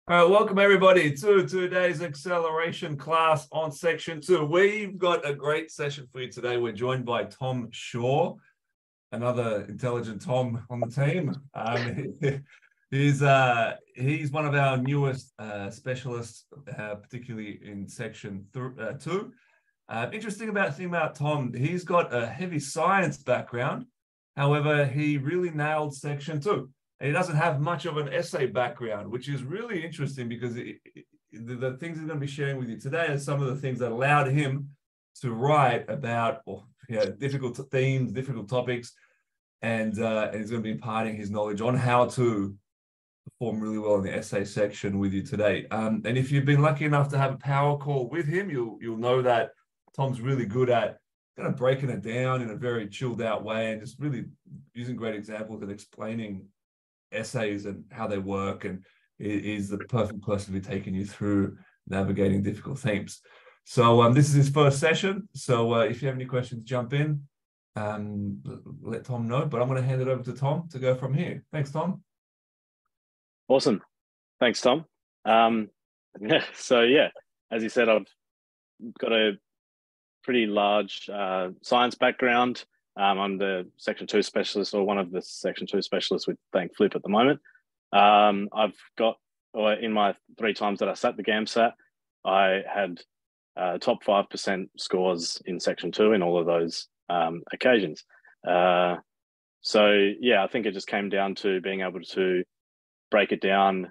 All right, welcome everybody to today's acceleration class on section 2. We've got a great session for you today. We're joined by Tom Shaw, another intelligent Tom on the team. He's one of our newest specialists, particularly in section 2. Interesting thing about Tom, he's got a heavy science background. However, he really nailed section 2. He doesn't have much of an essay background, which is really interesting because the things he's going to be sharing with you today are some of the things that allowed him to write about difficult themes, difficult topics, and he's going to be imparting his knowledge on how to perform really well in the essay section with you today. And if you've been lucky enough to have a power call with him, you'll know that Tom's really good at kind of breaking it down in a very chilled out way and just really using great examples and explaining essays and how they work, and is the perfect person to be taking you through navigating difficult themes. So this is his first session. So if you have any questions, jump in and let Tom know. But I'm going to hand it over to Tom to go from here. Thanks, Tom. Awesome. Thanks, Tom. So as you said, I've got a pretty large science background. I'm the Section 2 specialist, or one of the Section 2 specialists with Thank Flip at the moment. I've got, in my 3 times that I sat the GAMSAT, I had top 5% scores in Section 2 in all of those occasions. I think it just came down to being able to break it down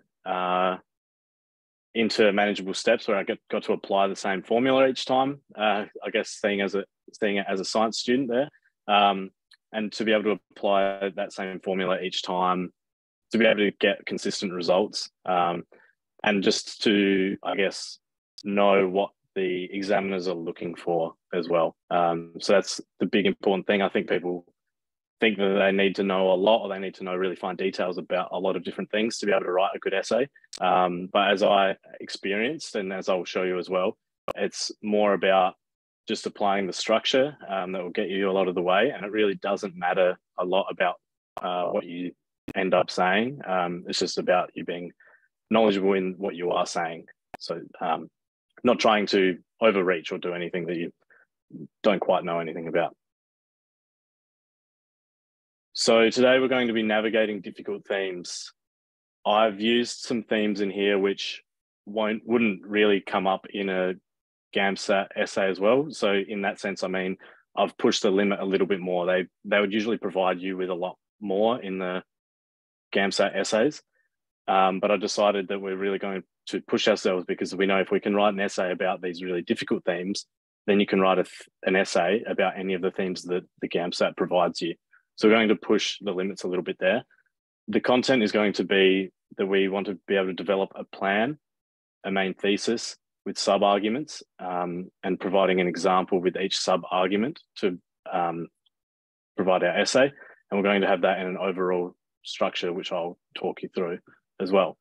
into manageable steps where I got to apply the same formula each time. I guess seeing it as a science student there. And to be able to apply that same formula each time, to be able to get consistent results, and just to, I guess, know what the examiners are looking for as well. So that's the big important thing. I think people think that they need to know a lot, or they need to know really fine details about a lot of different things to be able to write a good essay. But as I experienced, and as I'll show you as well, it's more about just applying the structure that will get you a lot of the way, and it really doesn't matter a lot about what you end up saying. It's just about you being knowledgeable in what you are saying. So not trying to overreach or do anything that you don't quite know anything about. So today we're going to be navigating difficult themes. I've used some themes in here which wouldn't really come up in a GAMSAT essay as well. So in that sense, I mean, I've pushed the limit a little bit more. They would usually provide you with a lot more in the GAMSAT essays. But I decided that we're really going to push ourselves, because we know if we can write an essay about these really difficult themes, then you can write an essay about any of the themes that the GAMSAT provides you. So we're going to push the limits a little bit there. The content is going to be that we want to be able to develop a plan, a main thesis, with sub-arguments, and providing an example with each sub-argument to provide our essay. And we're going to have that in an overall structure, which I'll talk you through as well.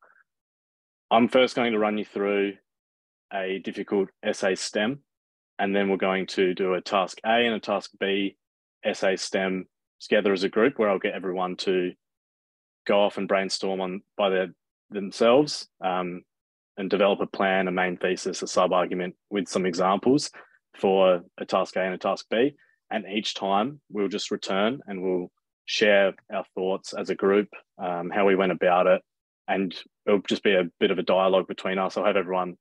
I'm first going to run you through a difficult essay stem, and then we're going to do a task A and a task B essay stem together as a group, where I'll get everyone to go off and brainstorm by themselves, and develop a plan, a main thesis, a sub-argument with some examples for a task A and a task B. And each time we'll just return and we'll share our thoughts as a group, how we went about it. And it'll just be a bit of a dialogue between us. I'll have everyone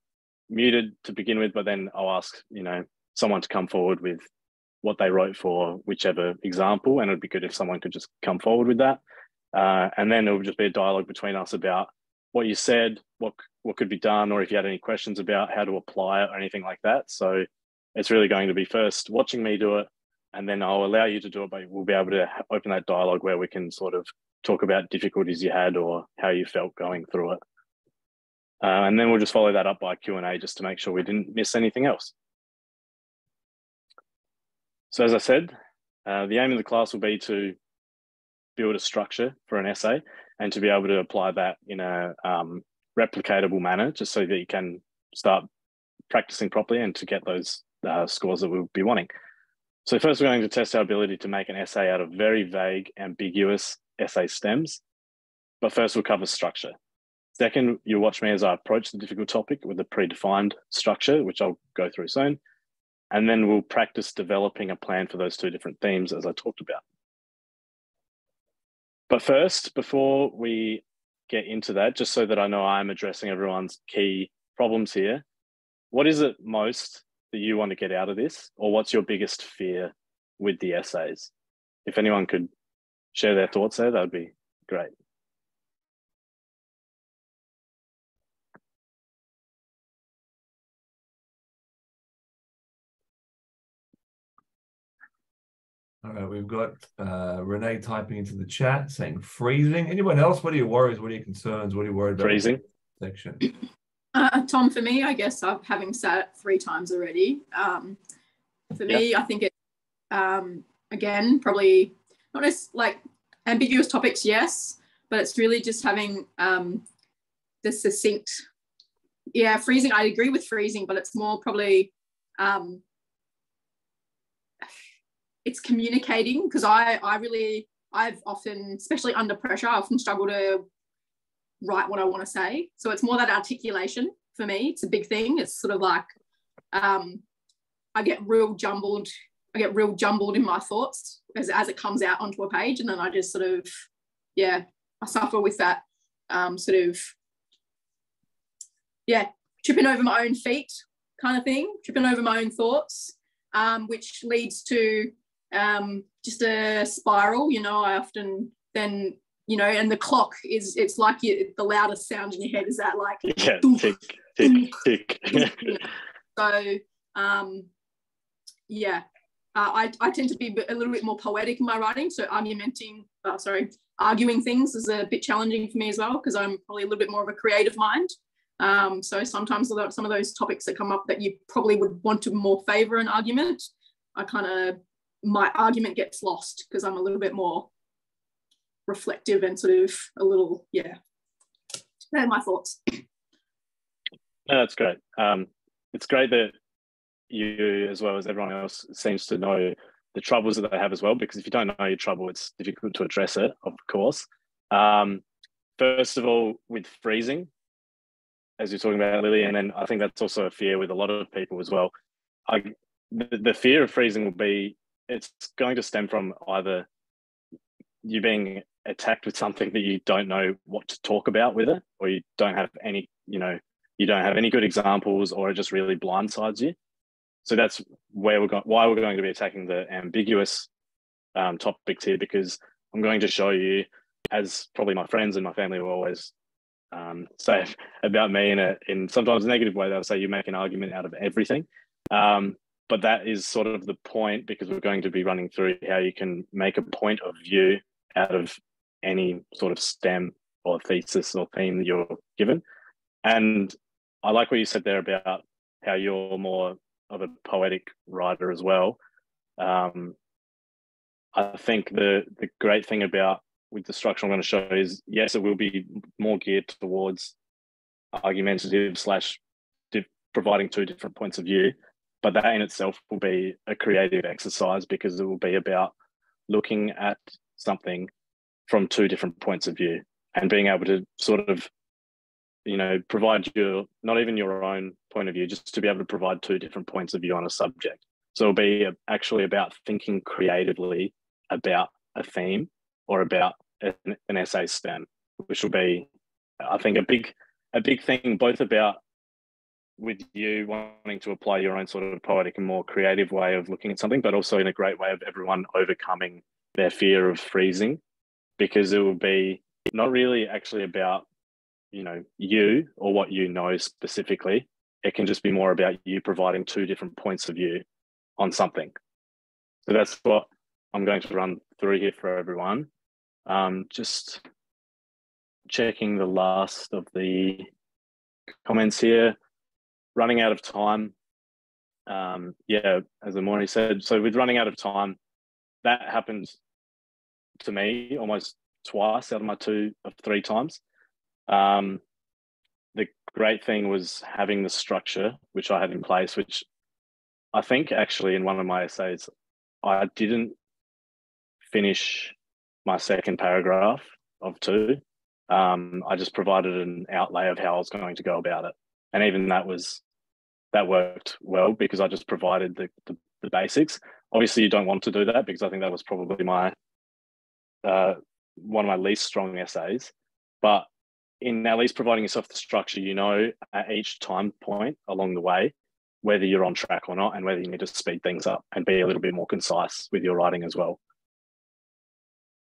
muted to begin with, but then I'll ask, someone to come forward with what they wrote for whichever example. And it'd be good if someone could just come forward with that. And then it'll just be a dialogue between us about what you said, what could be done, or if you had any questions about how to apply it or anything like that. So it's really going to be first watching me do it, and then I'll allow you to do it, but we'll be able to open that dialogue where we can sort of talk about difficulties you had or how you felt going through it. And then we'll just follow that up by Q&A just to make sure we didn't miss anything else. So as I said, the aim of the class will be to build a structure for an essay and to be able to apply that in a replicatable manner, just so that you can start practicing properly and to get those scores that we'll be wanting. So first, we're going to test our ability to make an essay out of very vague, ambiguous essay stems. But first, we'll cover structure. Second, you'll watch me as I approach the difficult topic with a predefined structure, which I'll go through soon. And then we'll practice developing a plan for those two different themes as I talked about. But first, before we get into that, just so that I know I'm addressing everyone's key problems here, what is it most that you want to get out of this? Or what's your biggest fear with the essays? If anyone could share their thoughts there, that would be great. All right, we've got Renee typing into the chat saying freezing. Anyone else? What are your worries? What are your concerns? What are you worried about? Freezing. Section. Tom, for me, I guess having sat it 3 times already. For me, I think it, again, probably not as like ambiguous topics, yes, but it's really just having the succinct. Yeah, freezing. I agree with freezing, but it's more probably. It's communicating, because I've often, especially under pressure, I often struggle to write what I want to say. So it's more that articulation for me. It's a big thing. It's sort of like I get real jumbled in my thoughts as it comes out onto a page, and then I just sort of, I suffer with that tripping over my own feet kind of thing, tripping over my own thoughts, which leads to just a spiral. I often then, and the clock it's like the loudest sound in your head is that like tick, tick, tick. So I tend to be a little bit more poetic in my writing, so arguing things is a bit challenging for me as well, because I'm probably a little bit more of a creative mind. So sometimes some of those topics that come up that you probably would want to more favor an argument, my argument gets lost because I'm a little bit more reflective and sort of a little, they're my thoughts. No, that's great. It's great that you, as well as everyone else, seems to know the troubles that they have as well, because if you don't know your trouble, it's difficult to address it, of course. First of all, with freezing, as you're talking about, Lily, and then I think that's also a fear with a lot of people as well. The fear of freezing will be, it's going to stem from either you being attacked with something that you don't know what to talk about with it, or you don't have any, you don't have any good examples, or it just really blindsides you. So that's why we're going to be attacking the ambiguous topics here, because I'm going to show you, as probably my friends and my family will always say about me in sometimes a negative way, they'll say you make an argument out of everything. But that is sort of the point, because we're going to be running through how you can make a point of view out of any sort of STEM or thesis or theme that you're given. And I like what you said there about how you're more of a poetic writer as well. I think the great thing about with the structure I'm going to show is, yes, it will be more geared towards argumentative / providing 2 different points of view, but that in itself will be a creative exercise, because it will be about looking at something from 2 different points of view and being able to sort of, provide not even your own point of view, just to be able to provide 2 different points of view on a subject. So it'll be actually about thinking creatively about a theme or about an essay stem, which will be, I think, a big thing, both about with you wanting to apply your own sort of poetic and more creative way of looking at something, but also in a great way of everyone overcoming their fear of freezing, because it will be not really actually about, you or what you know specifically. It can just be more about you providing 2 different points of view on something. So that's what I'm going to run through here for everyone. Just checking the last of the comments here. Running out of time. As I'm already said, so with running out of time, that happened to me almost twice out of my 2 of 3 times. The great thing was having the structure, which I had in place, which I think actually in one of my essays, I didn't finish my second paragraph of 2. I just provided an outlay of how I was going to go about it. And even that worked well because I just provided the basics. Obviously, you don't want to do that because I think that was probably my one of my least strong essays. But in at least providing yourself the structure, you know, at each time point along the way, whether you're on track or not, and whether you need to speed things up and be a little bit more concise with your writing as well.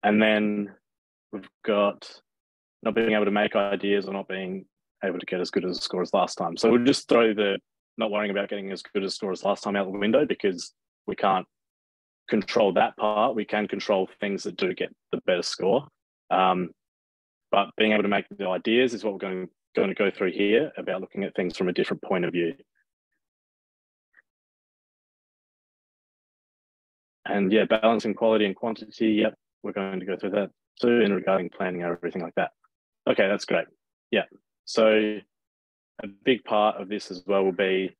And then we've got not being able to make ideas or not being able to get as good as a score as last time. So we'll just throw the not worrying about getting as good a score as last time out the window because we can't control that part. We can control things that do get the better score. But being able to make the ideas is what we're going to go through here about looking at things from a different point of view. And yeah, balancing quality and quantity. Yep, we're going to go through that too, and regarding planning and everything like that. Okay, that's great. Yeah, so a big part of this as well will be,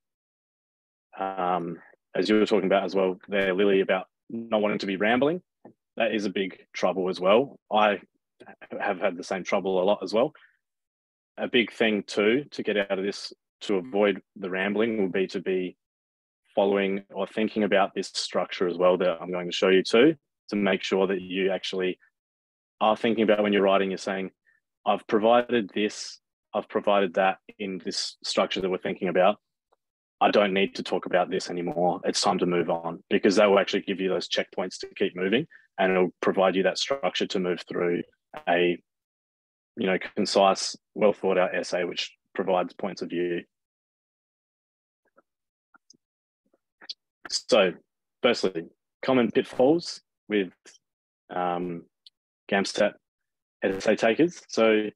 as you were talking about as well there, Lily, about not wanting to be rambling. That is a big trouble as well. I have had the same trouble a lot as well. A big thing too, to get out of this, to avoid the rambling, will be to be following or thinking about this structure as well that I'm going to show you too, to make sure that you actually are thinking about when you're writing, you're saying, I've provided this, I've provided that in this structure that we're thinking about. I don't need to talk about this anymore. It's time to move on, because that will actually give you those checkpoints to keep moving, and it'll provide you that structure to move through a, you know, concise, well thought out essay, which provides points of view. So firstly, common pitfalls with GAMSAT essay takers. So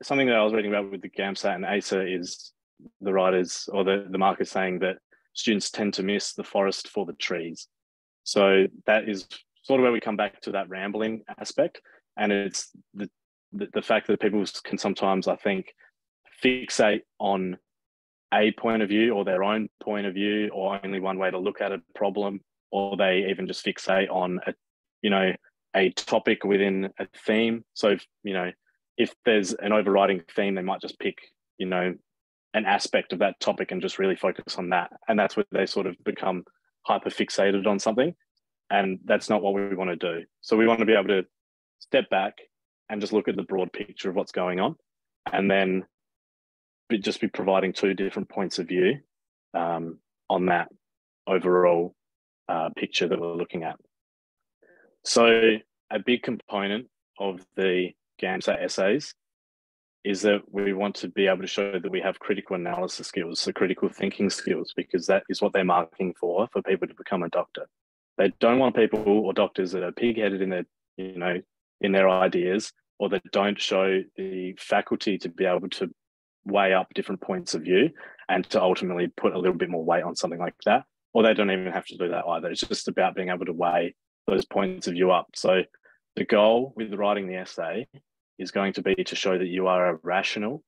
something that I was reading about with the GAMSAT and ASA is the writers or the markers saying that students tend to miss the forest for the trees. So that is sort of where we come back to that rambling aspect. And it's the fact that people can sometimes, I think, fixate on a point of view or their own point of view, or only one way to look at a problem, or they even just fixate on a topic within a theme. So if there's an overriding theme, they might just pick an aspect of that topic and just really focus on that, and that's where they sort of become hyper fixated on something, and that's not what we want to do. So we want to be able to step back and just look at the broad picture of what's going on, and then just be providing two different points of view on that overall picture that we're looking at. So a big component of the GAMSAT essays is that we want to be able to show that we have critical analysis skills, so critical thinking skills, because that is what they're marking for people to become a doctor. They don't want people or doctors that are pig-headed in their, in their ideas, or that don't show the faculty to be able to weigh up different points of view and to ultimately put a little bit more weight on something like that. Or they don't even have to do that either. It's just about being able to weigh those points of view up. So the goal with writing the essay is going to be to show that you are a rational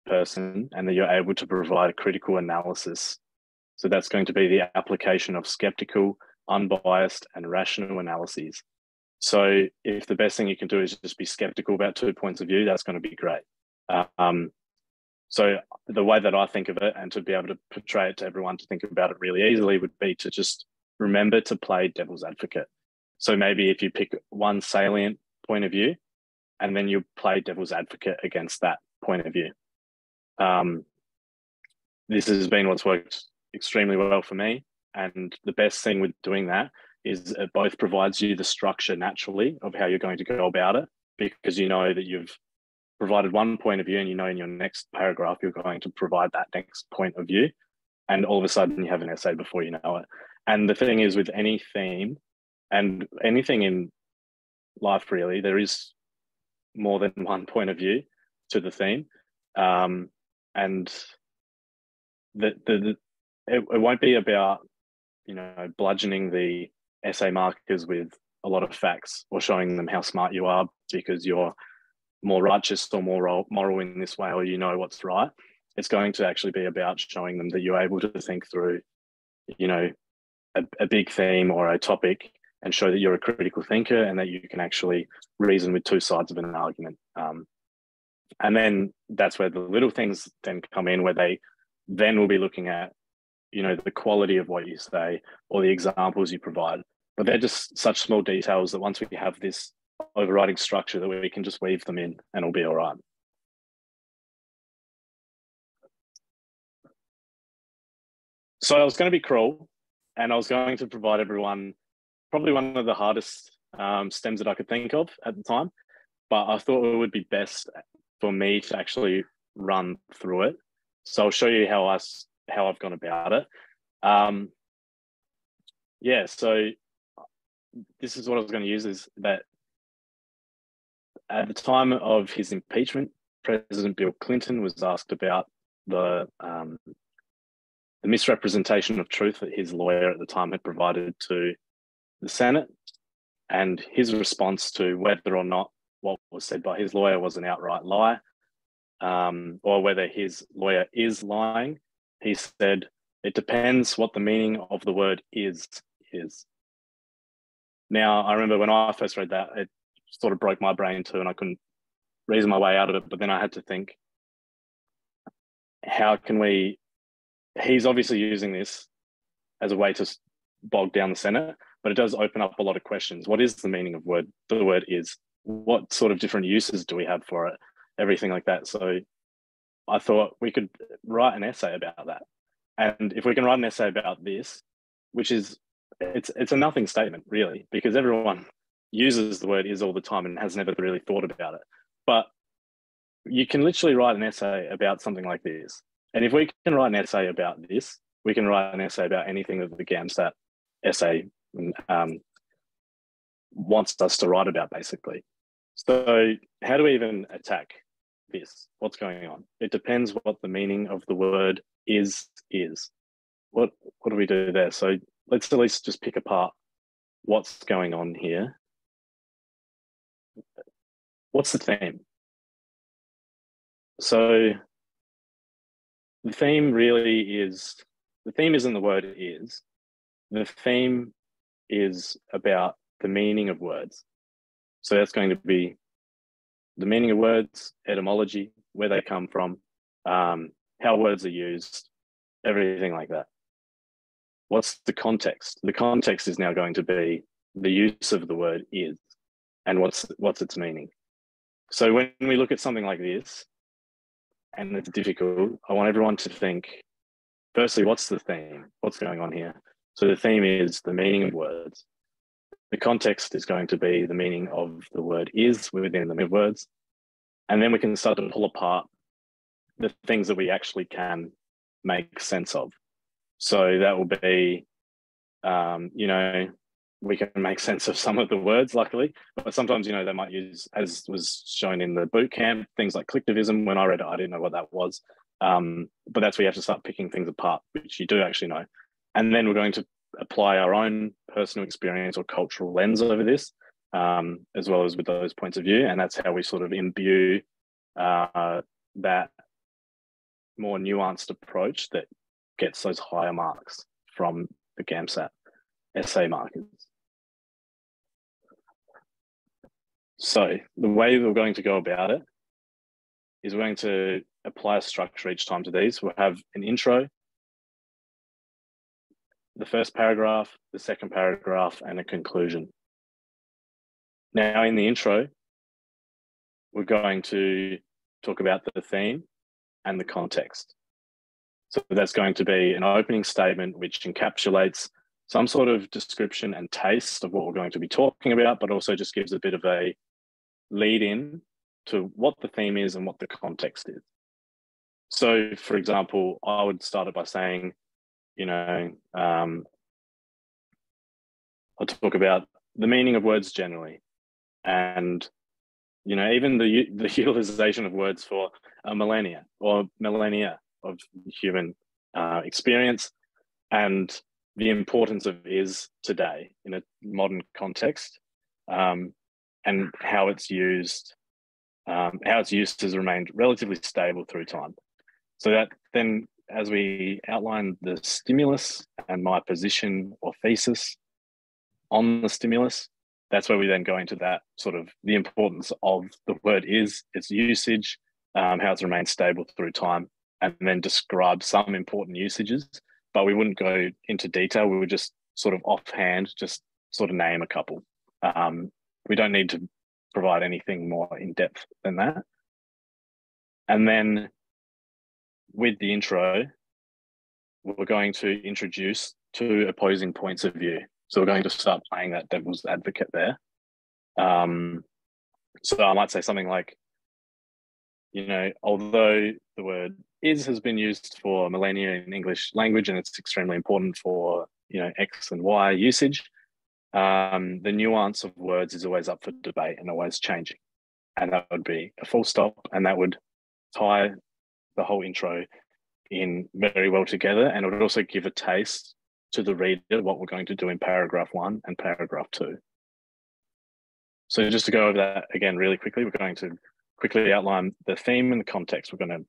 person and that you're able to provide a critical analysis. So that's going to be the application of skeptical, unbiased, and rational analyses. So if the best thing you can do is just be skeptical about 2 points of view, that's going to be great. So the way that I think of it, and to be able to portray it to everyone to think about it really easily, would be to just remember to play devil's advocate. So maybe if you pick one salient point of view, and then you play devil's advocate against that point of view. This has been what's worked extremely well for me. And the best thing with doing that is it both provides you the structure naturally of how you're going to go about it, because you know that you've provided one point of view, and in your next paragraph, you're going to provide that next point of view. And all of a sudden you have an essay before you know it. And the thing is, with any theme and anything in life, really, there is more than one point of view to the theme. And it won't be about, bludgeoning the essay markers with a lot of facts or showing them how smart you are because you're more righteous or more moral in this way, or what's right. It's going to actually be about showing them that you're able to think through, a big theme or a topic and show that you're a critical thinker and that you can actually reason with two sides of an argument. And then that's where the little things then come in, where they then will be looking at, you know, the quality of what you say or the examples you provide. But they're just such small details that once we have this overriding structure, that we can just weave them in and it'll be all right. So I was going to be cruel, and I was going to provide everyone probably one of the hardest stems that I could think of at the time, but I thought it would be best for me to actually run through it. So I'll show you how I've gone about it. Yeah, so this is what I was going to use, is that at the time of his impeachment, President Bill Clinton was asked about the misrepresentation of truth that his lawyer at the time had provided to the Senate, and his response to whether or not what was said by his lawyer was an outright lie, or whether his lawyer is lying. He said, "It depends what the meaning of the word is." Now, I remember when I first read that, it sort of broke my brain too, and I couldn't reason my way out of it. But then I had to think, how can we? He's obviously using this as a way to bog down the Senate, but it does open up a lot of questions. What is the meaning of the word is? What sort of different uses do we have for it? Everything like that. So I thought we could write an essay about that. And if we can write an essay about this, which is, it's a nothing statement really, because everyone uses the word is all the time and has never really thought about it. But you can literally write an essay about something like this. And if we can write an essay about this, we can write an essay about anything that the GAMSAT essay wants us to write about, basically. So how do we even attack this? What's going on? It depends what the meaning of the word is. What do we do there? So let's at least just pick apart what's going on here. What's the theme? So the theme really is, the theme isn't the word is. The theme is about the meaning of words. So that's going to be the meaning of words, etymology, where they come from, how words are used, everything like that. What's the context? The context is now going to be the use of the word is and what's its meaning. So when we look at something like this, and it's difficult, I want everyone to think, firstly, what's the theme? What's going on here? So the theme is the meaning of words. The context is going to be the meaning of the word is within the words. And then we can start to pull apart the things that we actually can make sense of. So that will be, you know, we can make sense of some of the words, luckily, but sometimes, you know, they might use, as was shown in the boot camp, things like collectivism. When I read it, I didn't know what that was. But that's where you have to start picking things apart, which you do actually know. And then we're going to apply our own personal experience or cultural lens over this, as well as with those points of view. And that's how we sort of imbue that more nuanced approach that gets those higher marks from the GAMSAT essay markers. So the way we're going to go about it is we're going to apply a structure each time to these. We'll have an intro, the first paragraph, the second paragraph, and a conclusion. Now in the intro, we're going to talk about the theme and the context. So that's going to be an opening statement which encapsulates some sort of description and taste of what we're going to be talking about, but also just gives a bit of a lead in to what the theme is and what the context is. So for example, I would start it by saying, you know, I'll talk about the meaning of words generally, and, you know, even the utilization of words for a millennia or millennia of human experience, and the importance of is today in a modern context, and how it's used has remained relatively stable through time. So that then, as we outline the stimulus and my position or thesis, on the stimulus, that's where we then go into that sort of the importance of the word is, its usage, how it's remained stable through time, and then describe some important usages. But we wouldn't go into detail. We would just sort of offhand, just sort of name a couple. We don't need to provide anything more in depth than that. And then with the intro, we're going to introduce two opposing points of view. So we're going to start playing that devil's advocate there. So I might say something like, you know, although the word is has been used for millennia in English language and it's extremely important for, you know, X and Y usage, the nuance of words is always up for debate and always changing. And that would be a full stop, and that would tie the whole intro in very well together, and it would also give a taste to the reader what we're going to do in paragraph 1 and paragraph 2. So just to go over that again really quickly, we're going to quickly outline the theme and the context. We're going to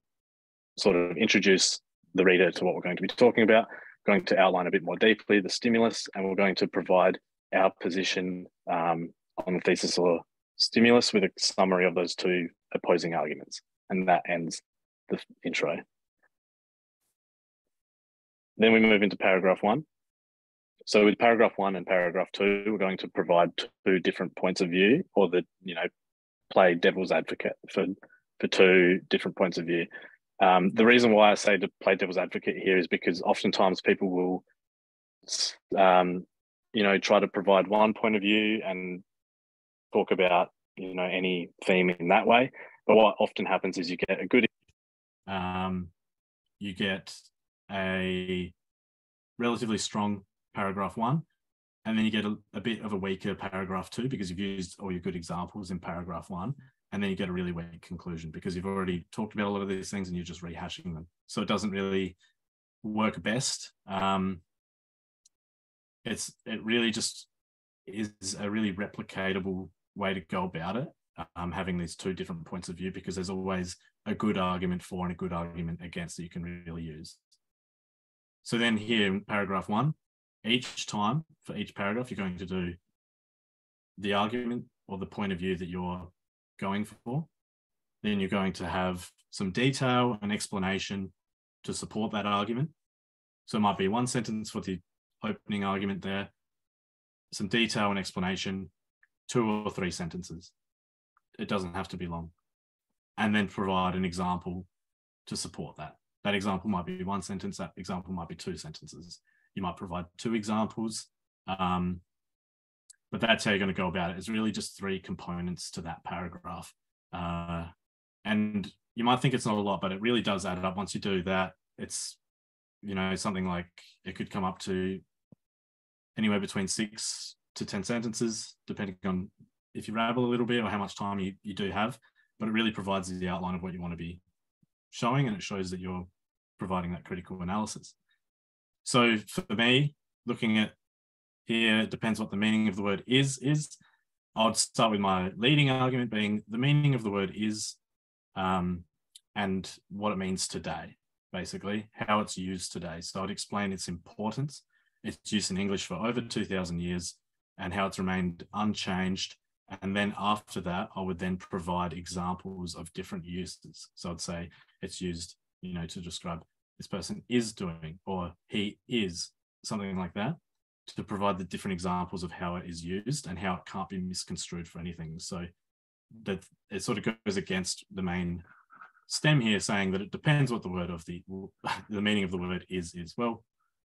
sort of introduce the reader to what we're going to be talking about, going to outline a bit more deeply the stimulus, and we're going to provide our position on the thesis or stimulus with a summary of those two opposing arguments. And that ends the intro. Then we move into paragraph 1. So with paragraph 1 and paragraph 2, we're going to provide two different points of view, or play devil's advocate for two different points of view. The reason why I say to play devil's advocate here is because oftentimes people will, try to provide one point of view and talk about, any theme in that way. But what often happens is you get a good, you get a relatively strong paragraph 1, and then you get a bit of a weaker paragraph 2 because you've used all your good examples in paragraph 1, and then you get a really weak conclusion because you've already talked about a lot of these things and you're just rehashing them. So it doesn't really work best. It really just is a really replicatable way to go about it, having these two different points of view, because there's always a good argument for and a good argument against that you can really use. So then here in paragraph 1, each time for each paragraph, you're going to do the argument or the point of view that you're going for. Then you're going to have some detail and explanation to support that argument. So it might be one sentence for the opening argument there, some detail and explanation, 2 or 3 sentences. It doesn't have to be long. And then provide an example to support that. That example might be 1 sentence, that example might be 2 sentences. You might provide 2 examples, but that's how you're going to go about it. It's really just 3 components to that paragraph. And you might think it's not a lot, but it really does add up. Once you do that, it's, something like it could come up to anywhere between 6 to 10 sentences, depending on if you rabble a little bit or how much time you do have, but it really provides the outline of what you want to be showing, and it shows that you're providing that critical analysis. So for me, looking at here, it depends what the meaning of the word is. I'd start with my leading argument being the meaning of the word is, and what it means today, basically, how it's used today. So I'd explain its importance, its use in English for over 2,000 years, and how it's remained unchanged. And then after that, I would then provide examples of different uses. So I'd say it's used, to describe this person is doing, or he is, something like that, to provide the different examples of how it is used and how it can't be misconstrued for anything. So that it sort of goes against the main stem here, saying that it depends what the word of the meaning of the word is. Well,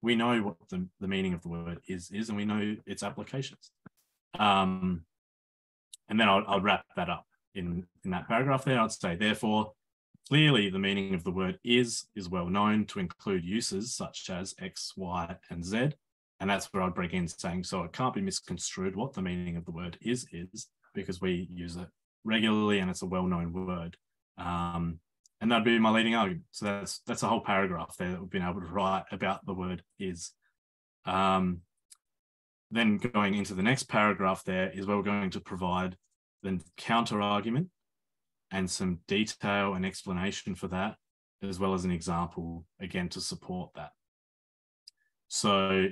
we know what the meaning of the word is, and we know its applications. And then I'll wrap that up in that paragraph there. I'd say, therefore, clearly the meaning of the word is well known to include uses such as X, Y, and Z. And that's where I'd bring in saying, so it can't be misconstrued what the meaning of the word is because we use it regularly and it's a well-known word. And that'd be my leading argument. So that's a whole paragraph there that we've been able to write about the word is. Then going into the next paragraph there is where we're going to provide the counter argument and some detail and explanation for that, as well as an example, again, to support that. So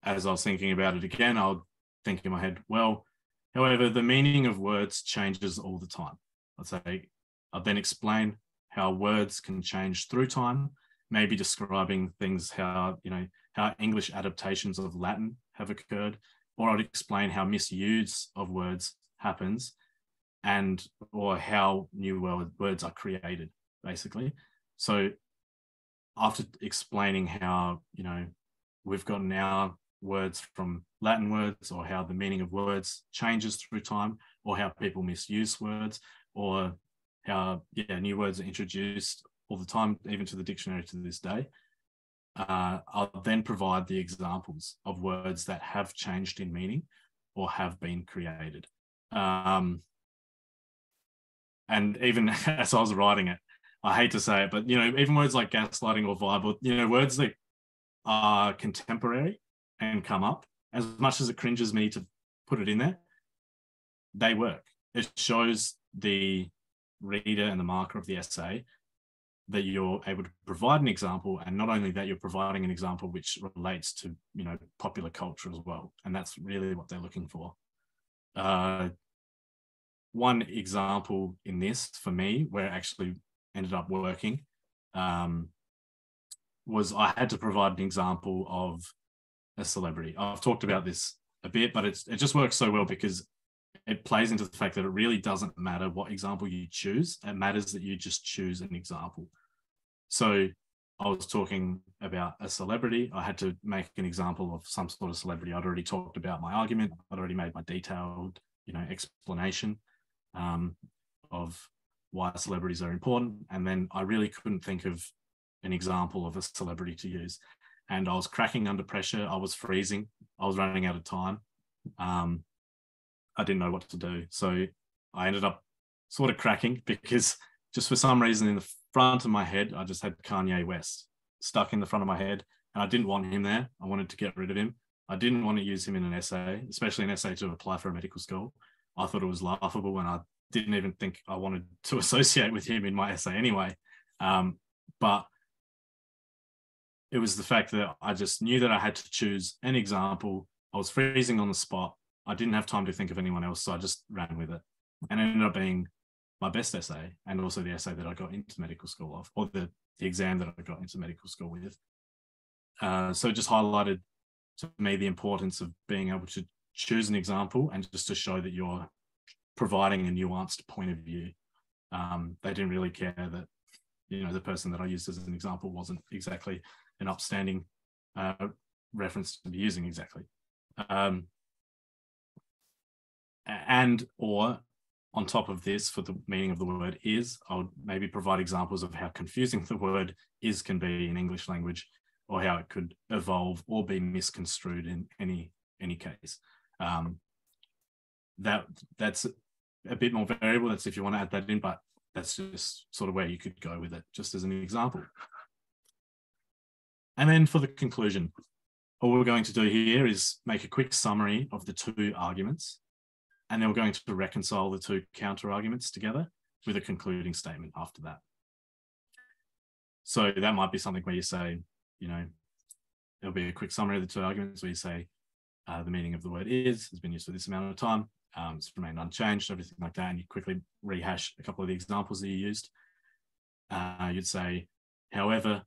as I was thinking about it again, I'll think in my head, well, however, the meaning of words changes all the time. I'll then explain how words can change through time, maybe describing things how English adaptations of Latin have occurred, or I'd explain how misuse of words happens or how new words are created, basically. So after explaining how, we've gotten our words from Latin words, or how the meaning of words changes through time, or how people misuse words, or how new words are introduced all the time, even to the dictionary to this day, I'll then provide the examples of words that have changed in meaning or have been created. And even as I was writing it, I hate to say it, but even words like gaslighting or vibe, or words that are contemporary and come up, as much as it cringes me to put it in there, they work. It shows the reader and the marker of the essay that you're able to provide an example, and not only that, you're providing an example which relates to popular culture as well, and that's really what they're looking for. One example in this for me where it actually ended up working was I had to provide an example of a celebrity. I've talked about this a bit, but it just works so well because it plays into the fact that it really doesn't matter what example you choose. It matters that you just choose an example. So I was talking about a celebrity. I had to make an example of some sort of celebrity. I'd already talked about my argument. I'd already made my detailed, explanation of why celebrities are important. And then I really couldn't think of an example of a celebrity to use. And I was cracking under pressure. I was freezing. I was running out of time. I didn't know what to do. So I ended up sort of cracking because just for some reason in the front of my head, I just had Kanye West stuck in the front of my head, and I didn't want him there. I wanted to get rid of him. I didn't want to use him in an essay, especially an essay to apply for a medical school. I thought it was laughable, and I didn't even think I wanted to associate with him in my essay anyway. But it was the fact that I just knew that I had to choose an example. I was freezing on the spot. I didn't have time to think of anyone else, so I just ran with it. And it ended up being my best essay, and also the essay that I got into medical school of, or the exam that I got into medical school with. So it just highlighted to me the importance of being able to choose an example and just to show that you're providing a nuanced point of view. They didn't really care that, the person that I used as an example wasn't exactly an upstanding reference to be using exactly. Or on top of this, for the meaning of the word is, I would maybe provide examples of how confusing the word is can be in English language, or how it could evolve or be misconstrued in any case. That's a bit more variable. That's if you want to add that in, but that's just sort of where you could go with it, just as an example. And then for the conclusion, all we're going to do here is make a quick summary of the two arguments, and then we're going to reconcile the two counter arguments together with a concluding statement after that. So that might be something where you say, there'll be a quick summary of the two arguments where you say the meaning of the word is has been used for this amount of time, it's remained unchanged, everything like that, and you quickly rehash a couple of the examples that you used. You'd say, however,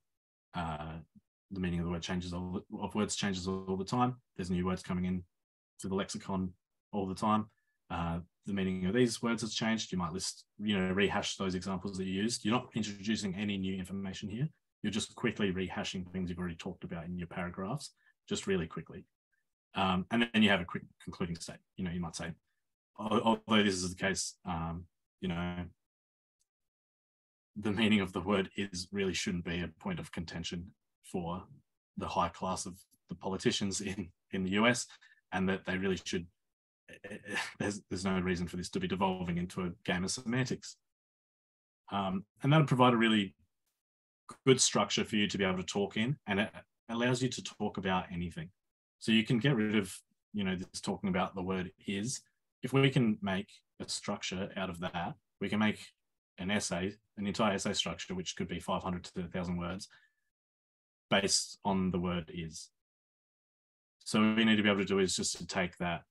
the meaning of the word changes all the time. There's new words coming in to the lexicon all the time. The meaning of these words has changed. You might rehash those examples that you used. You're not introducing any new information here. You're just quickly rehashing things you've already talked about in your paragraphs, just really quickly. And then you have a quick concluding statement. You might say, although this is the case, the meaning of the word is really shouldn't be a point of contention for the high class of the politicians in the US, and that they really should, there's no reason for this to be devolving into a game of semantics. And that'll provide a really good structure for you to be able to talk in, and it allows you to talk about anything. So you can get rid of, this talking about the word is. If we can make a structure out of that, we can make an essay, an entire essay structure, which could be 500 to 1,000 words, based on the word is. So what we need to be able to do is just to take that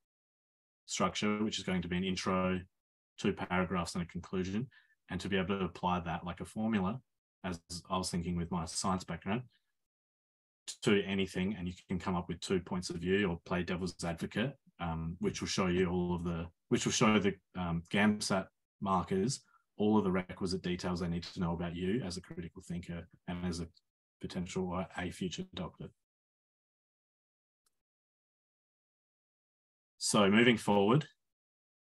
structure, which is going to be an intro, 2 paragraphs and a conclusion, and to be able to apply that like a formula, as I was thinking with my science background, to anything, and you can come up with 2 points of view or play devil's advocate, which will show you which will show the GAMSAT markers all of the requisite details they need to know about you as a critical thinker and as a potential or a future doctor. So moving forward,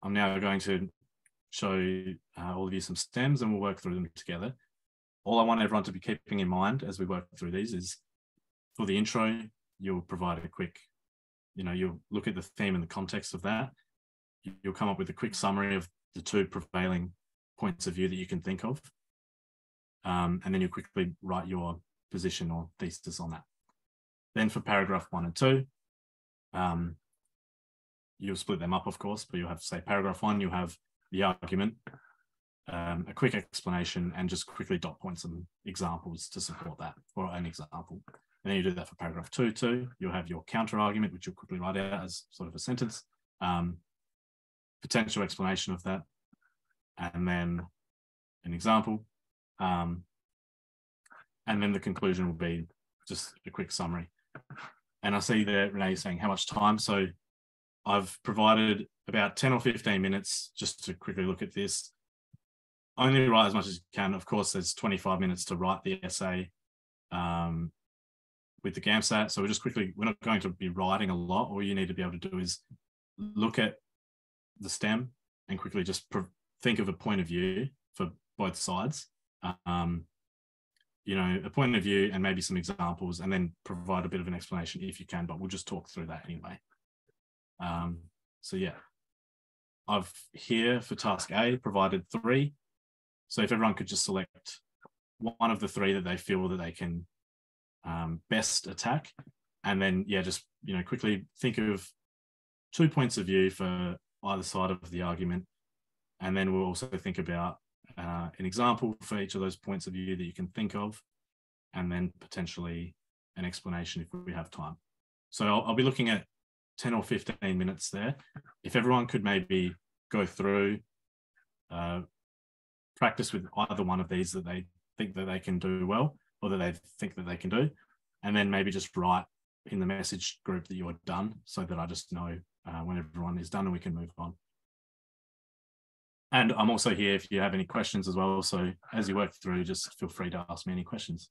I'm now going to show all of you some stems and we'll work through them together. All I want everyone to be keeping in mind as we work through these is, for the intro, you'll provide a quick, you'll look at the theme and the context of that. You'll come up with a quick summary of the 2 prevailing points of view that you can think of. And then you'll quickly write your position or thesis on that. Then for paragraph 1 and 2, you'll split them up, of course, but you'll have, say, paragraph 1, you'll have the argument, a quick explanation, and just quickly dot points some examples to support that, or an example. And then you do that for paragraph 2 too. You'll have your counter argument, which you'll quickly write out as sort of a sentence, potential explanation of that, and then an example. And then the conclusion will be just a quick summary. And I see there Renee saying how much time. So I've provided about 10 or 15 minutes just to quickly look at this. Only write as much as you can. Of course, there's 25 minutes to write the essay with the GAMSAT. So we're not going to be writing a lot. All you need to be able to do is look at the STEM and quickly just think of a point of view for both sides. A point of view and maybe some examples, and then provide a bit of an explanation if you can, but we'll just talk through that anyway. So yeah, I've here for task A provided 3. So if everyone could just select one of the 3 that they feel that they can best attack, and then just quickly think of 2 points of view for either side of the argument, and then we'll also think about an example for each of those points of view that you can think of, and then potentially an explanation if we have time. So I'll be looking at 10 or 15 minutes there. If everyone could maybe go through, practice with either one of these that they think that they can do well, or that they think that they can do, and then maybe just write in the message group that you're done, so that I just know when everyone is done and we can move on. And I'm also here if you have any questions as well. So as you work through, just feel free to ask me any questions.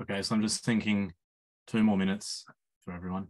Okay, so I'm just thinking 2 more minutes for everyone.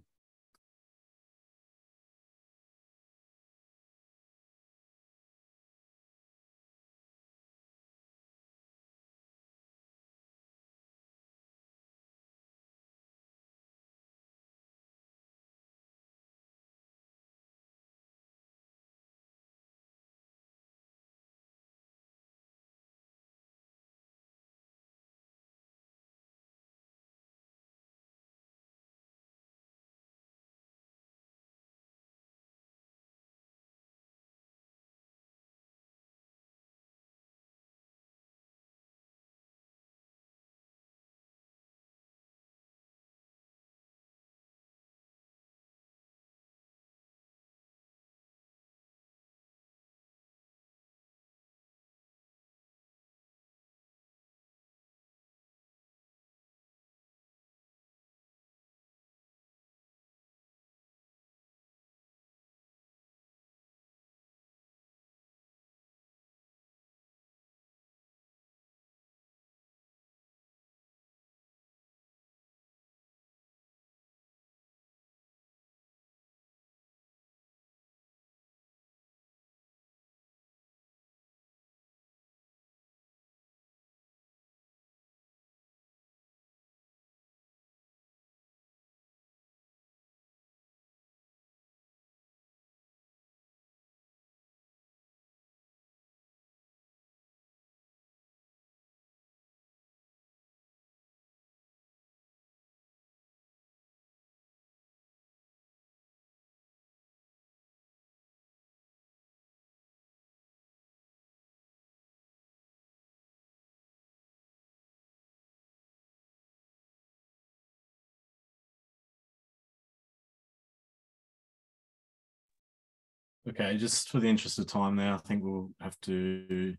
Okay, just for the interest of time there, I think we'll have to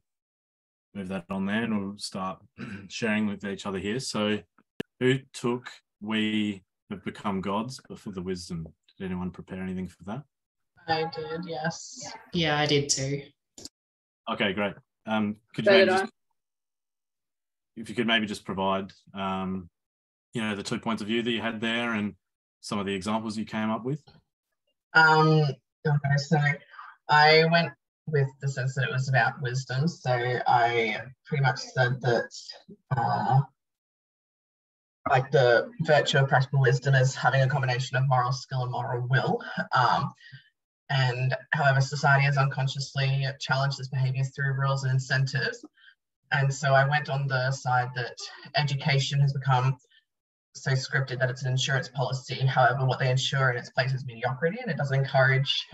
move that on there and we'll start sharing with each other here. So who took "We have become gods, but for the wisdom"? Did anyone prepare anything for that? I did, yes. Yeah, I did too. Okay, great. Could you So maybe did just, if you could maybe just provide, the 2 points of view that you had there and some of the examples you came up with? Okay, so I went with the sense that it was about wisdom. So I pretty much said that like the virtue of practical wisdom is having a combination of moral skill and moral will. And however, society has unconsciously challenged this behavior through rules and incentives. And so I went on the side that education has become so scripted that it's an insurance policy. However, what they insure in its place is mediocrity, and it doesn't encourage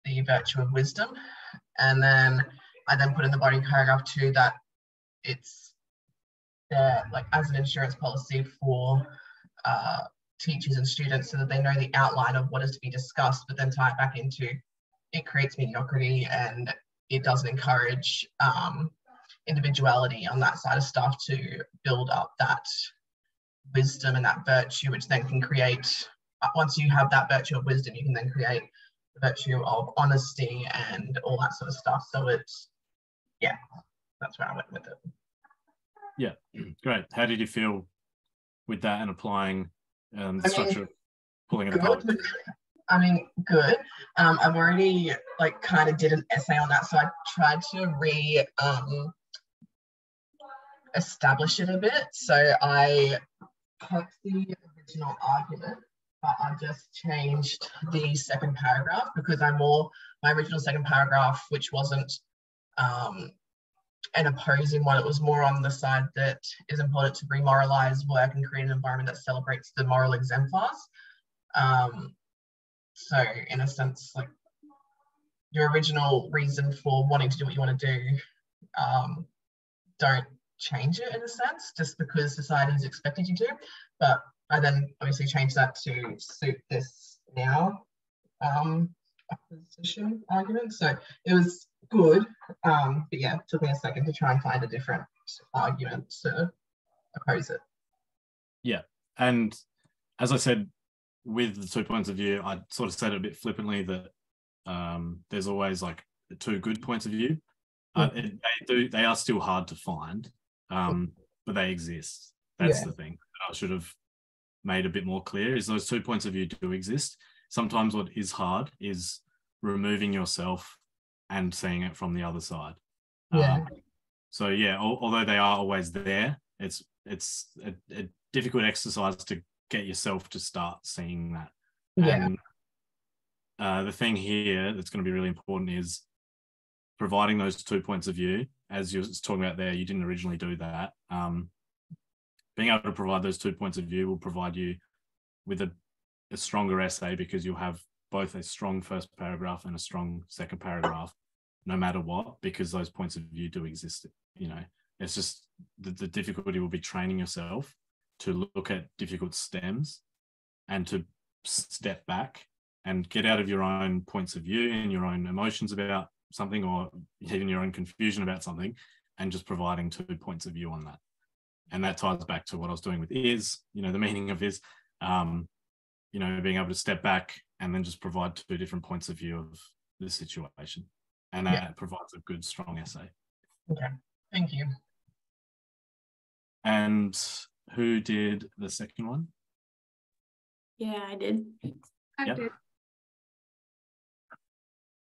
the virtue of wisdom. And then I then put in the body paragraph 2 that it's there like as an insurance policy for teachers and students so that they know the outline of what is to be discussed, but then tie it back into it creates mediocrity and it doesn't encourage individuality on that side of stuff to build up that wisdom and that virtue, which then can create, once you have that virtue of wisdom, you can then create the virtue of honesty and all that sort of stuff. So it's, yeah, that's where I went with it. Yeah, great. How did you feel with that and applying the structure, pulling it apart? I mean, good. I've already like kind of did an essay on that, so I tried to establish it a bit. So I kept the original argument, but I just changed the second paragraph because my original second paragraph, which wasn't an opposing one, it was more on the side that is important to remoralize work and create an environment that celebrates the moral exemplars. So in a sense, like your original reason for wanting to do what you want to do, don't change it in a sense, just because society has expected you to. But I then obviously changed that to suit this now opposition argument. So it was good, but yeah, it took me a second to try and find a different argument to oppose it. Yeah, and as I said, with the 2 points of view, I sort of said it a bit flippantly that there's always like 2 good points of view. They are still hard to find, but they exist. That's the thing I should have made a bit more clear, is those 2 points of view do exist. Sometimes what is hard is removing yourself and seeing it from the other side. So yeah, although they are always there, it's a difficult exercise to get yourself to start seeing that. And the thing here that's going to be really important is providing those 2 points of view. As you were talking about there, you didn't originally do that. Being able to provide those 2 points of view will provide you with a stronger essay, because you'll have both a strong first paragraph and a strong second paragraph, no matter what, because those points of view do exist. You know, it's just the difficulty will be training yourself to look at difficult stems and to step back and get out of your own points of view and your own emotions about something, or even your own confusion about something, and just providing 2 points of view on that. And that ties back to what I was doing with is, you know, the meaning of is, you know, being able to step back and then just provide 2 different points of view of the situation. And that provides a good, strong essay. Okay, thank you. And who did the second one? Yeah, I did. I did.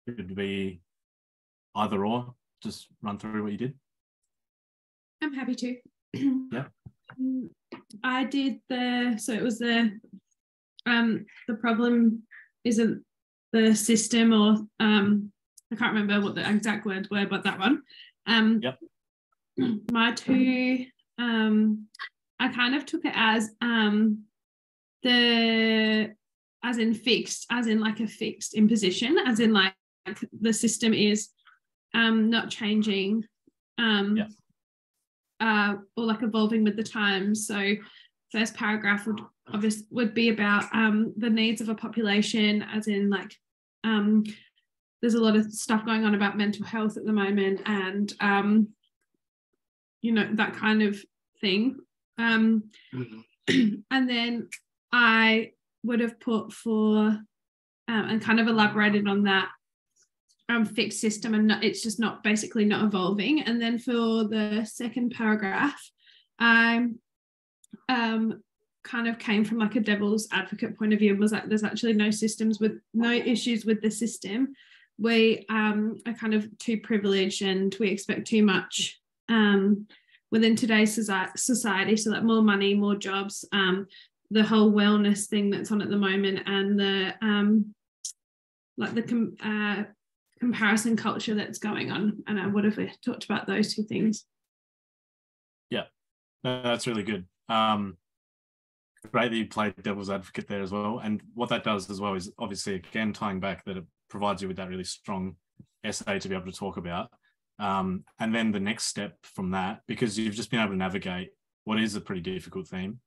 Could be either or. Just run through what you did. I'm happy to. Yeah. I did so it was the problem isn't the system, or I can't remember what the exact words were, but that one. My 2, I kind of took it as as in fixed, as in like a fixed imposition, as in like the system is not changing, or like evolving with the times. So first paragraph would be about the needs of a population, as in like there's a lot of stuff going on about mental health at the moment, and you know, that kind of thing. And then I would have put for and kind of elaborated on that fixed system, and it's just not basically not evolving. And then for the second paragraph, I kind of came from like a devil's advocate point of view, and was like, there's actually no issues with the system. We are kind of too privileged, and we expect too much within today's society. So like more money, more jobs, the whole wellness thing that's on at the moment, and the like the comparison culture that's going on. And I would have talked about those 2 things. Yeah, that's really good. Great that you played devil's advocate there as well. And what that does as well is, obviously, again, tying back, that it provides you with that really strong essay to be able to talk about. And then the next step from that, because you've just been able to navigate what is a pretty difficult theme,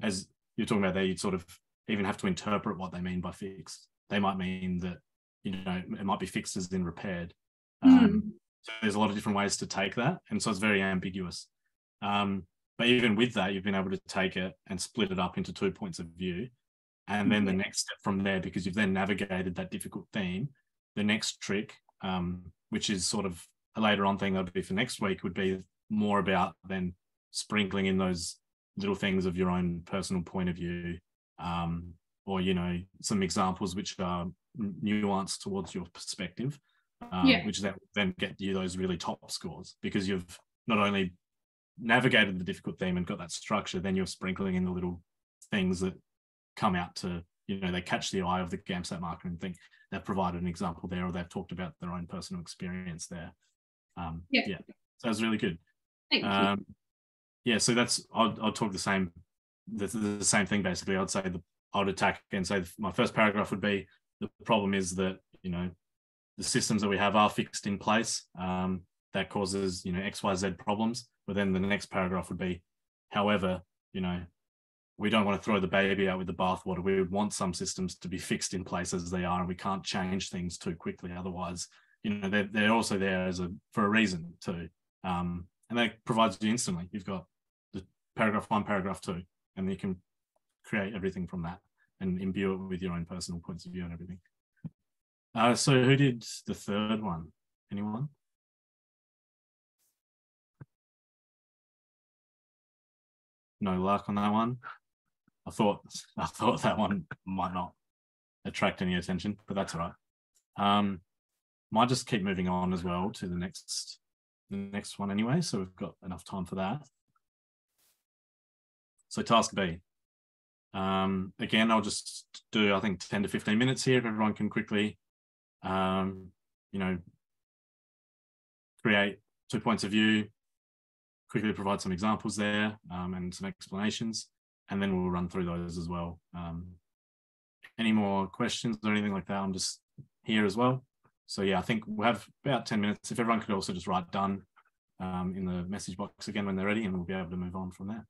as you're talking about there, you'd sort of even have to interpret what they mean by fixed. They might mean that, you know, it might be fixed as in repaired. So there's a lot of different ways to take that. And so it's very ambiguous. But even with that, you've been able to take it and split it up into 2 points of view. And then the next step from there, because you've then navigated that difficult theme, the next trick, which is sort of a later on thing that'll be for next week, would be more about then sprinkling in those little things of your own personal point of view, or, you know, some examples which are nuanced towards your perspective, which then get you those really top scores, because you've not only navigated the difficult theme and got that structure, then you're sprinkling in the little things that come out to, you know, they catch the eye of the GAMSAT marker and think they've provided an example there, or they've talked about their own personal experience there. So it's really good. Thank you. Yeah, so that's, I'll talk the same thing basically. I would attack and say my first paragraph would be, the problem is that, you know, the systems that we have are fixed in place. That causes, you know, XYZ problems. But then the next paragraph would be, however, you know, we don't want to throw the baby out with the bathwater. We would want some systems to be fixed in place as they are, and we can't change things too quickly. Otherwise, you know, they're also there for a reason too. And that provides you instantly. You've got the paragraph 1, paragraph 2, and you can create everything from that and imbue it with your own personal points of view and everything. So who did the third one? Anyone? no luck on that one. I thought that one might not attract any attention, but that's all right. Might just keep moving on as well to the next one anyway, so we've got enough time for that. So task B. Again, I'll just do, I think, 10 to 15 minutes here if everyone can quickly, create 2 points of view, quickly provide some examples there and some explanations, and then we'll run through those as well. Any more questions or anything like that, I'm just here as well. So yeah, I think we'll have about 10 minutes. If everyone could also just write done in the message box again when they're ready, and we'll be able to move on from there.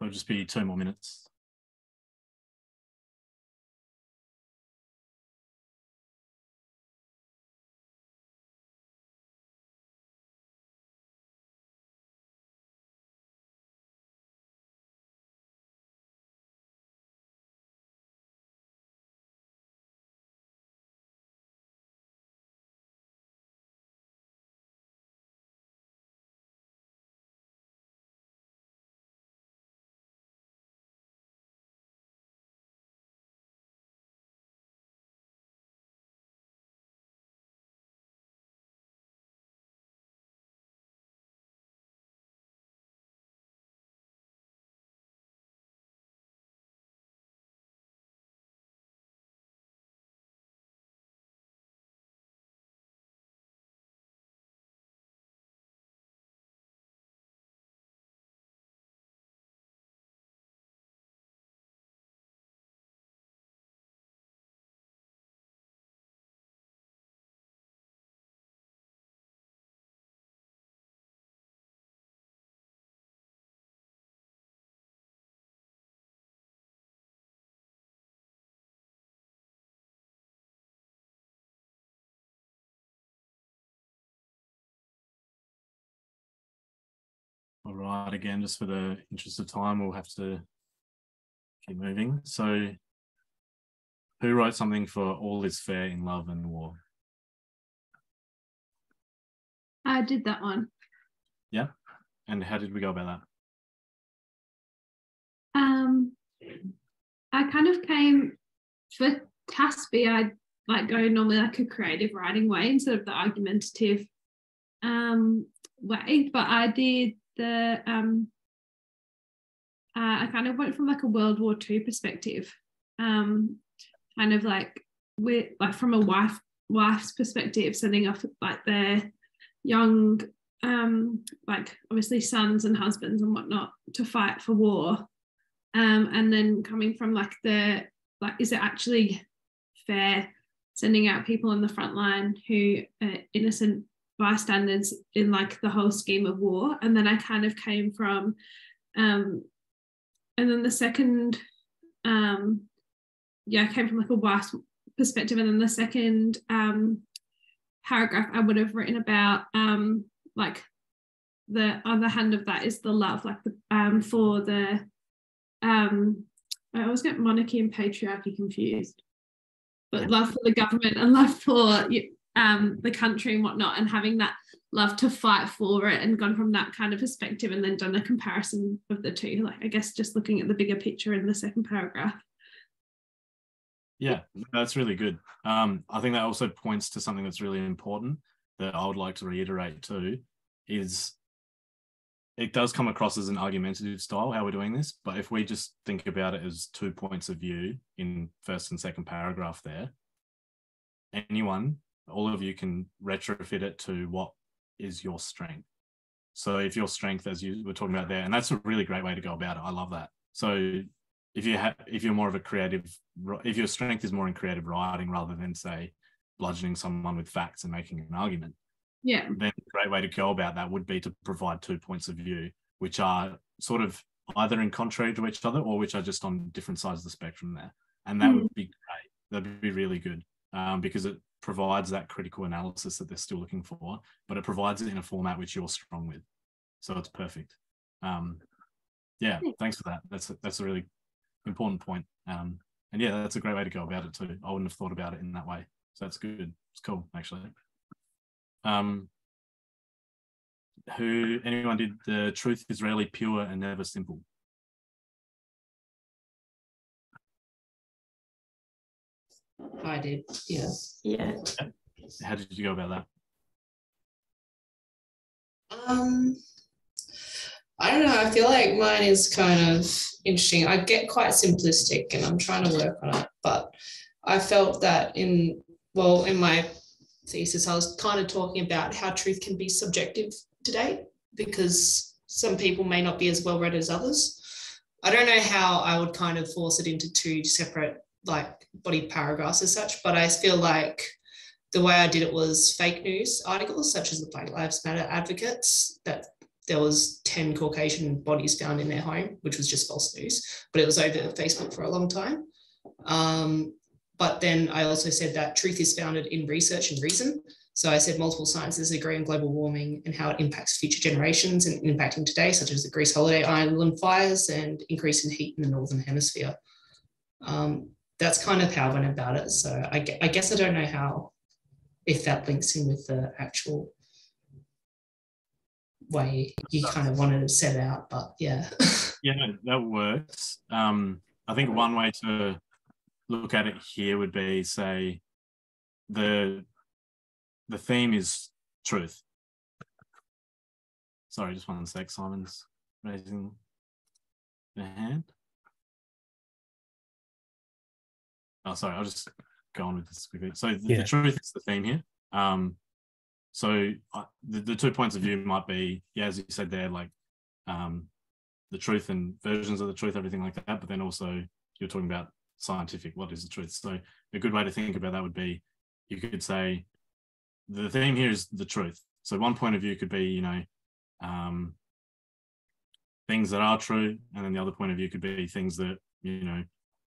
It'll just be 2 more minutes. All right, again, just for the interest of time, we'll have to keep moving. So who wrote something for All is Fair in Love and War? I did that one. Yeah. And how did we go about that? I kind of came for task B, I like go normally like a creative writing way instead of the argumentative way, but I did the I kind of went from like a World War II perspective, kind of like with like from a wife's perspective, setting off like their young like obviously sons and husbands and whatnot to fight for war, and then coming from like the like, is it actually fair sending out people on the front line who are innocent bystanders in like the whole scheme of war? And then I kind of came from and then the second I came from like a wife's perspective, and then the second paragraph I would have written about like the other hand of that is the love, like the for the I always get monarchy and patriarchy confused, but love for the government and love for the country and whatnot, and having that love to fight for it, and gone from that kind of perspective and then done a comparison of the two, like I guess just looking at the bigger picture in the second paragraph. Yeah, that's really good. I think that also points to something that's really important that I would like to reiterate too, is it does come across as an argumentative style, how we're doing this, but if we just think about it as 2 points of view in first and second paragraph there, anyone, all of you can retrofit it to what is your strength. So if your strength, as you were talking about there, and that's a really great way to go about it. I love that. So if you're more of a creative, if your strength is more in creative writing rather than say bludgeoning someone with facts and making an argument, yeah, then a great way to go about that would be to provide 2 points of view, which are sort of either in contrary to each other or which are just on different sides of the spectrum there. And that would be great. That'd be really good because it provides that critical analysis that they're still looking for, but it provides it in a format which you're strong with. So it's perfect. Yeah, thanks for that. That's a really important point. And yeah, that's a great way to go about it too. I wouldn't have thought about it in that way. So that's good. It's cool, actually. Anyone did the truth is rarely pure and never simple? I did, yeah. How did you go about that? I don't know, I feel like mine is kind of interesting. I get quite simplistic and I'm trying to work on it, but I felt that in my thesis, I was kind of talking about how truth can be subjective today because some people may not be as well read as others. I don't know how I would kind of force it into 2 separate like body paragraphs as such, but I feel like the way I did it was fake news articles such as the Black Lives Matter advocates, that there was 10 Caucasian bodies found in their home, which was just false news, but it was over Facebook for a long time. But then I also said that truth is founded in research and reason. So I said multiple sciences agree on global warming and how it impacts future generations and impacting today, such as the Greece holiday island fires and increase in heat in the Northern Hemisphere. That's kind of how I went about it. So I guess I don't know how, if that links in with the actual way you kind of wanted to set it out, but yeah. Yeah, no, that works. I think one way to look at it here would be, say, the theme is truth. Sorry, just one sec. Simon's raising their hand. Oh, sorry, I'll just go on with this quickly. So the truth is the theme here. So the 2 points of view might be, yeah, as you said there, like the truth and versions of the truth, everything like that. But then also you're talking about scientific, what is the truth? So a good way to think about that would be, you could say the theme here is the truth. So one point of view could be, you know, things that are true, and then the other point of view could be things that, you know,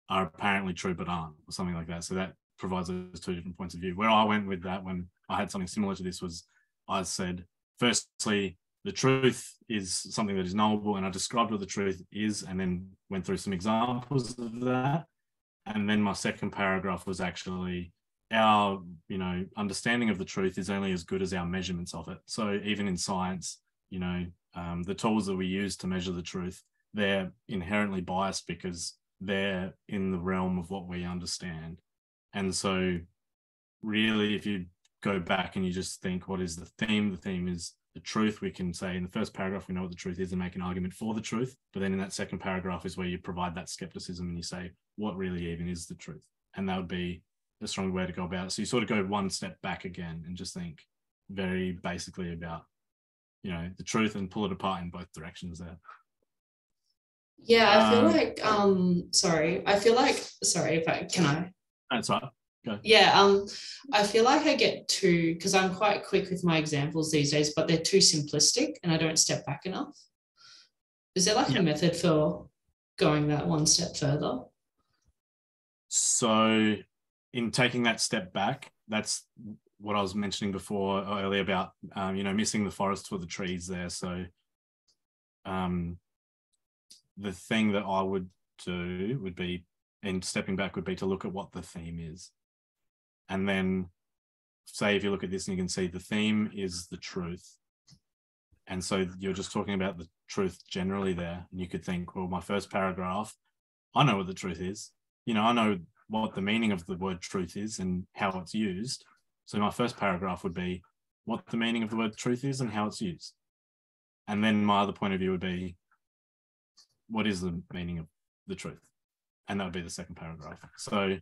are apparently true but aren't, or something like that. So that provides those 2 different points of view. Where I went with that when I had something similar to this was, I said, firstly, the truth is something that is knowable, and I described what the truth is and then went through some examples of that. And then my second paragraph was actually, our, you know, understanding of the truth is only as good as our measurements of it. So even in science, you know, the tools that we use to measure the truth, they're inherently biased because they're in the realm of what we understand. And so really, if you go back and you just think, what is the theme? The theme is the truth. We can say in the first paragraph, we know what the truth is and make an argument for the truth. But then in that second paragraph is where you provide that skepticism and you say, what really even is the truth? And that would be a strong way to go about it. So you sort of go one step back again and just think very basically about, you know, the truth, and pull it apart in both directions there. Yeah, I feel like, sorry, if I, can I? That's right. Go. Yeah, I feel like I get too, because I'm quite quick with my examples these days, but they're too simplistic and I don't step back enough. Is there like a method for going that one step further? So in taking that step back, that's what I was mentioning before earlier about, you know, missing the forest for the trees there. So the thing that I would do would be, in stepping back, would be to look at what the theme is. And then say, if you look at this and you can see the theme is the truth. And so you're just talking about the truth generally there. And you could think, well, my first paragraph, I know what the truth is. You know, I know what the meaning of the word truth is and how it's used. So my first paragraph would be what the meaning of the word truth is and how it's used. And then my other point of view would be, what is the meaning of the truth? And that would be the second paragraph. So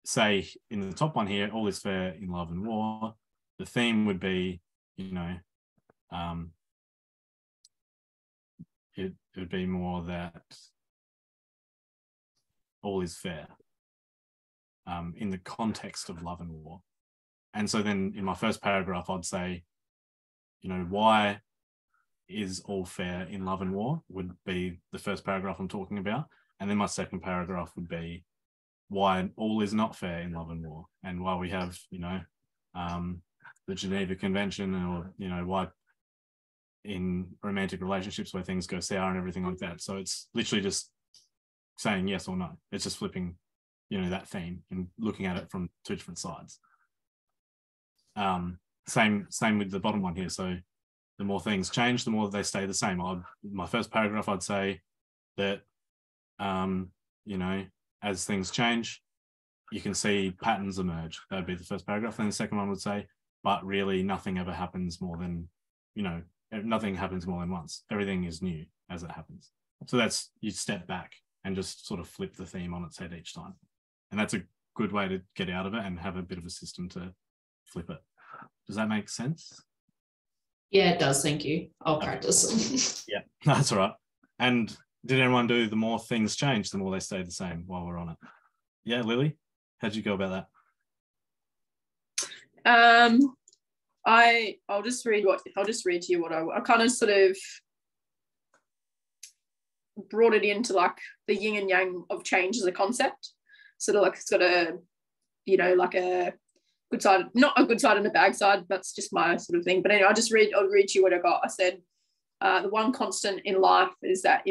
say in the top one here, all is fair in love and war, the theme would be, you know, it would be more that all is fair in the context of love and war. And so then in my first paragraph, I'd say, you know, why is all fair in love and war would be the first paragraph I'm talking about. And then my second paragraph would be why all is not fair in love and war, and why we have, you know, the Geneva Convention, or, you know, why in romantic relationships where things go sour and everything like that. So it's literally just saying yes or no. It's just flipping, you know, that theme and looking at it from 2 different sides. Same with the bottom one here. So the more things change, the more they stay the same. My first paragraph, I'd say that, you know, as things change, you can see patterns emerge. That would be the first paragraph. And the second one would say, but really nothing ever happens more than, you know, nothing happens more than once. Everything is new as it happens. So that's, you step back and just sort of flip the theme on its head each time. And that's a good way to get out of it and have a bit of a system to flip it. Does that make sense? Yeah, it does. Thank you. I'll practice. Yeah, that's all right. And did anyone do the more things change, the more they stay the same while we're on it? Yeah, Lily, how'd you go about that? I'll just read to you what I kind of sort of brought it into like the yin and yang of change as a concept. Sort of like it's got a, you know, like a good side, not a good side and a bad side. That's just my sort of thing. But anyway, I'll read to you what I got. I said, the one constant in life is that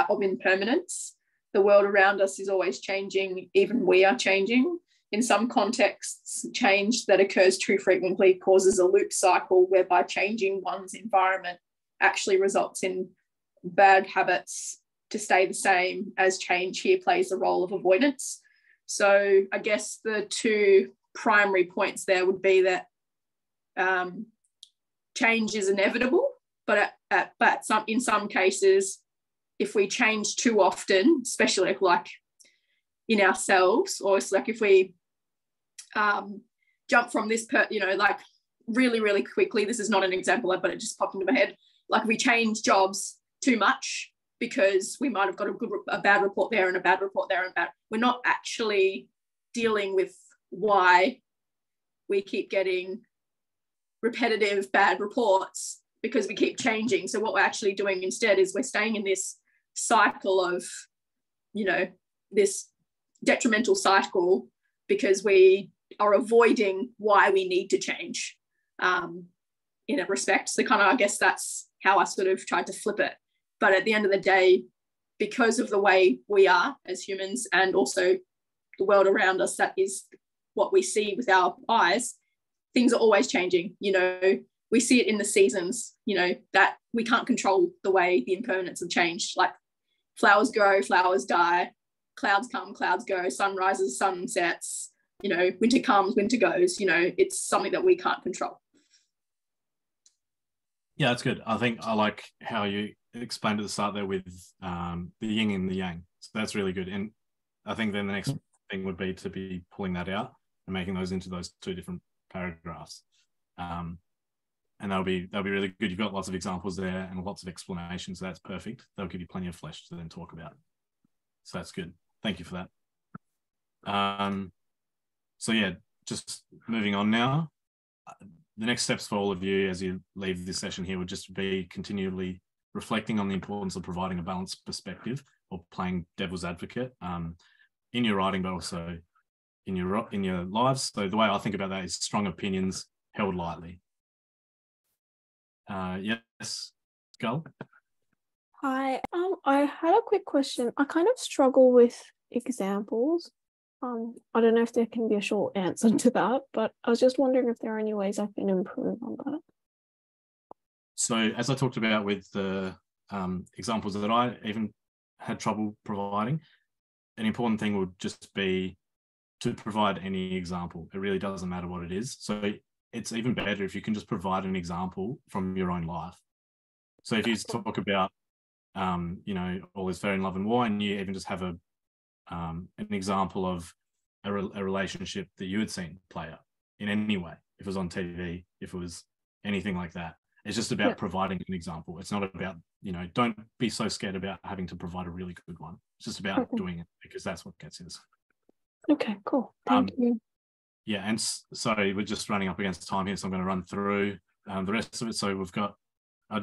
of impermanence. The world around us is always changing. Even we are changing. In some contexts, change that occurs too frequently causes a loop cycle whereby changing one's environment actually results in bad habits to stay the same, as change here plays the role of avoidance. So I guess the two primary points there would be that change is inevitable, but in some cases, if we change too often, especially like in ourselves, or it's like if we jump from this, like really, really quickly, this is not an example, but it just popped into my head. Like we change jobs too much because we might have got a bad report there and a bad report there and bad. We're not actually dealing with why we keep getting repetitive bad reports, because we keep changing. So what we're actually doing instead is we're staying in this cycle of, you know, this detrimental cycle because we are avoiding why we need to change in a respect. So kind of, I guess that's how I sort of tried to flip it. But at the end of the day, because of the way we are as humans and also the world around us, that is what we see with our eyes, things are always changing. You know, we see it in the seasons, you know, that we can't control the way the impermanence of change. Like flowers grow, flowers die, clouds come, clouds go, sun rises, sun sets, you know, winter comes, winter goes, you know, it's something that we can't control. Yeah, that's good. I think I like how you explained at the start there with the yin and the yang. So that's really good. And I think then the next thing would be to be pulling that out and making those into those two different paragraphs. And that'll be really good. You've got lots of examples there and lots of explanations. So that's perfect. They'll give you plenty of flesh to then talk about. So that's good. Thank you for that. So yeah, just moving on now. The next steps for all of you as you leave this session here would just be continually reflecting on the importance of providing a balanced perspective or playing devil's advocate in your writing, but also in your lives. So the way I think about that is strong opinions held lightly. Yes, Gull? Hi, I had a quick question. I kind of struggle with examples. I don't know if there can be a short answer to that, but I was just wondering if there are any ways I can improve on that. So as I talked about with the examples that I even had trouble providing, an important thing would just be to provide any example. It really doesn't matter what it is. So it's even better if you can just provide an example from your own life. So if you talk about, you know, all is fair in love and war, and you even just have an example of a relationship that you had seen play out in any way, if it was on TV, if it was anything like that. It's just about providing an example. It's not about, you know, don't be so scared about having to provide a really good one. It's just about doing it, because that's what gets us. Okay, cool. Thank you. Yeah, and sorry, we're just running up against time here, so I'm going to run through the rest of it. So we've got, I'd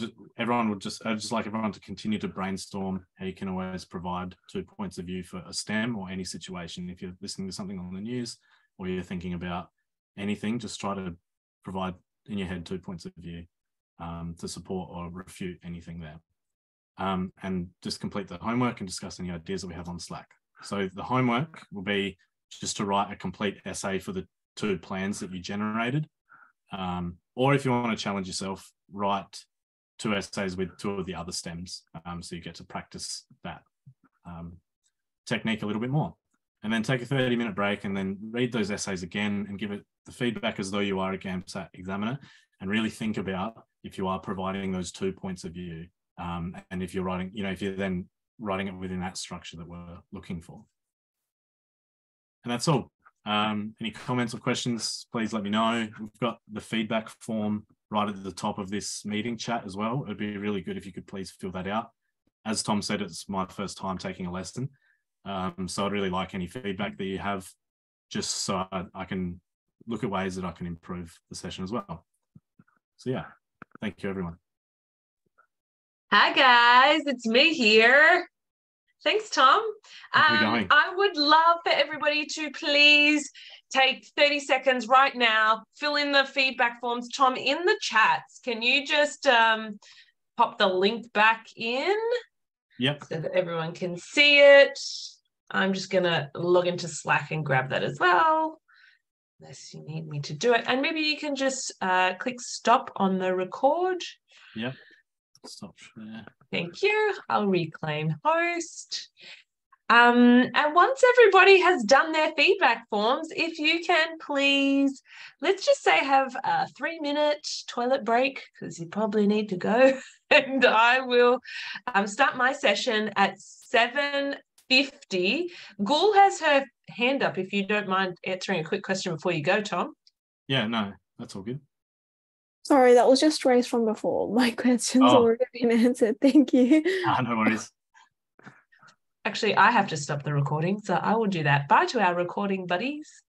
just like everyone to continue to brainstorm how you can always provide 2 points of view for a STEM or any situation. If you're listening to something on the news or you're thinking about anything, just try to provide in your head 2 points of view to support or refute anything there. And just complete the homework and discuss any ideas that we have on Slack. So the homework will be just to write a complete essay for the 2 plans that you generated. Or if you want to challenge yourself, write 2 essays with 2 of the other STEMs. So you get to practice that technique a little bit more. And then take a 30-minute break and then read those essays again and give it the feedback as though you are a GAMSAT examiner, and really think about if you are providing those 2 points of view. And if you're writing, you know, if you're then writing it within that structure that we're looking for. And that's all. Any comments or questions, please let me know. We've got the feedback form right at the top of this meeting chat as well. It'd be really good if you could please fill that out. As Tom said, it's my first time taking a lesson. So I'd really like any feedback that you have, just so I can look at ways that I can improve the session as well. So yeah, thank you, everyone. Hi guys, it's me here. Thanks, Tom. I would love for everybody to please take 30 seconds right now, fill in the feedback forms. Tom, in the chats, can you just pop the link back in? Yep. So that everyone can see it. I'm just going to log into Slack and grab that as well, unless you need me to do it. And maybe you can just click stop on the record. Yep. Stop share. Thank you. I'll reclaim host. And once everybody has done their feedback forms, if you can please, let's just say have a 3-minute toilet break, because you probably need to go. And I will start my session at 7:50. Gul has her hand up if you don't mind answering a quick question before you go, Tom. Yeah, no, that's all good. Sorry, that was just raised from before. My question's already been answered. Thank you. No worries. Actually, I have to stop the recording, so I will do that. Bye to our recording buddies.